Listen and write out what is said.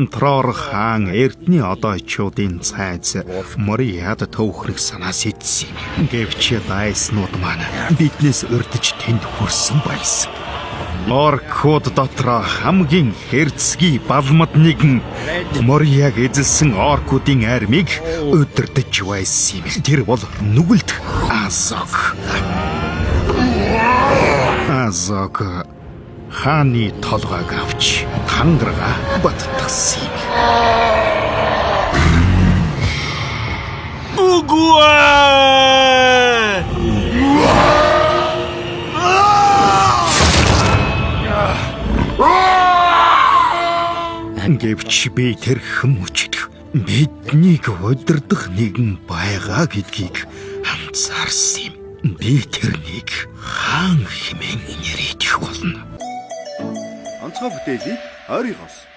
Троор хаан эрдний одоочуудын цайз Мориад төвхрэх санаас идсэн юм. Гэвч дайснууд маань биднээс урдж тэнд хүрсэн байсан. Оркууд дотор хамгийн хэрцгий балмад нэгэн Мориаг эзэлсэн оркуудын армийг өдөрдөж байсан юм. Тэр бол нүгэлт Азог. Азог хааны толгойг авч тангарага баттгсан юм. Гэвч би тэр хүмүүжид биднийг удирдах нэгэн байгаа гэдгийг анзаарсан юм. Би тэрнийг хаан хэмээн нэрийдэх болно. Онцгой бүтээлийг ойрын хос